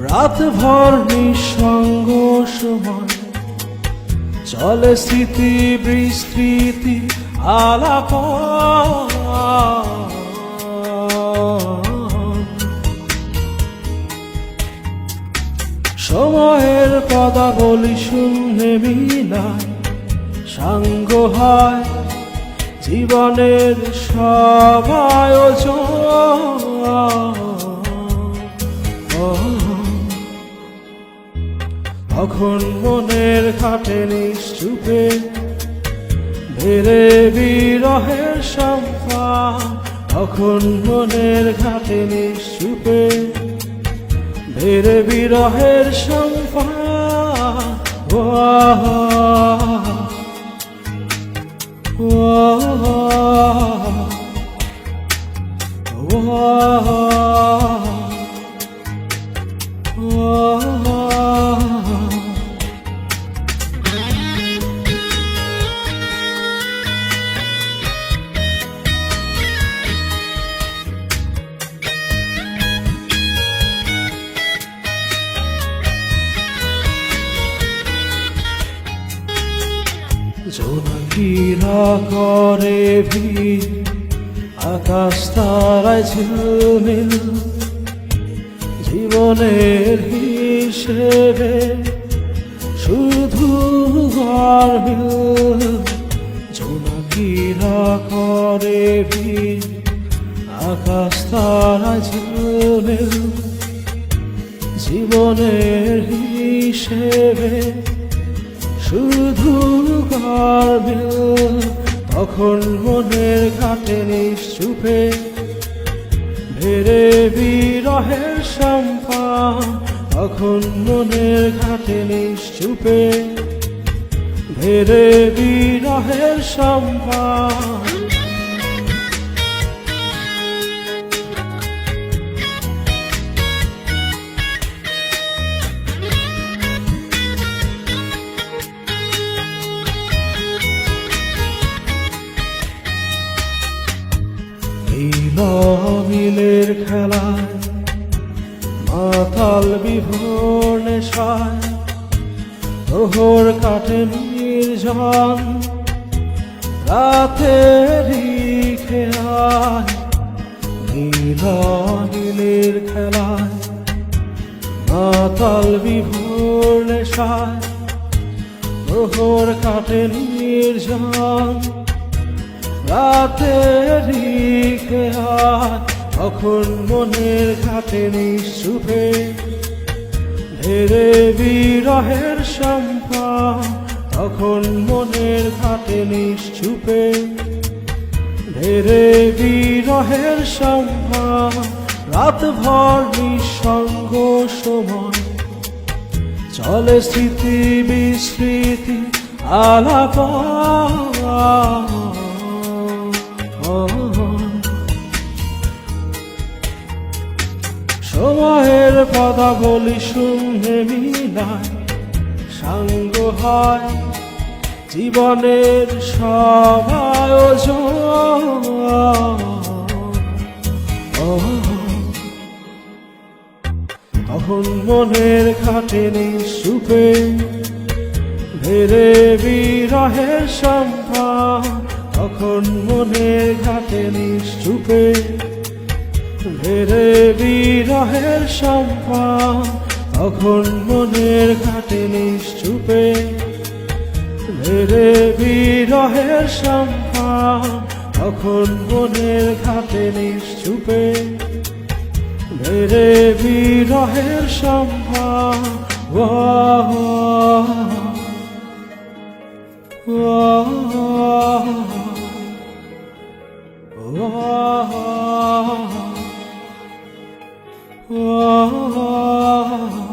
রাত ভর নিঃসঙ্গ সময় চলে স্মৃতি বিস্মৃতি আলাপ, সময়ের পদাবলী শূন্যে মিলায় সাঙ্গ হয় জীবনের সব আয়োজন। তখন মনের ঘাটে নিশ্চুপে ধীরে বিরহের সম্পান, তখন মনের ঘাটে নিশ্চুপে ধীরে বিরহের সম্পান। জোনাকিরা করে ভিড় আকাশ তারায় ঝিলমিল, জীবনের হিসেবে শুধু গরমিল। জোনাকিরা করে ভিড় আকাশ তারায় ঝিলমিল, জীবনের হিসেবে শুধু গরমিল। তখন মনের ঘাটে নিশ্চুপে ধীরে বিরহের সম্পান, তখন মনের ঘাটে নিশ্চুপে ধীরে বিরহের সম্পান। মিলের খেলায় মাতাল বিভোর নেশায় প্রহর কাটে নির্জন, রাতেরই খেলায় নীলের খেলায় মাতাল বিভোর নেশায় প্রহর কাটে নির্জন, রাতেরই খেলায়। তখন মনের ঘাটে নিশ্চুপে ধীরে বিরহের সম্পান, তখন মনের ঘাটে নিশ্চুপে ধীরে বিরহের সম্পান। রাত ভর নিঃসঙ্গ সময় চলে স্মৃতি বিস্মৃতি আলাপ, সময়ের পদাবলী শূন্যে মিলায় সাঙ্গ হয় জীবনের সব আয়োজন। তখন মনের ঘাটে নিশ্চুপে ধীরে বিরহের সম্পান, তখন মনের ঘাটে নিশ্চুপে ধীরে বিরহের সম্পান, তখন মনের ঘাটে নিশ্চুপে ধীরে বিরহের সম্পান, তখন মনের ঘাটে নিশ্চুপে ধীরে বিরহের সম্পান। Oh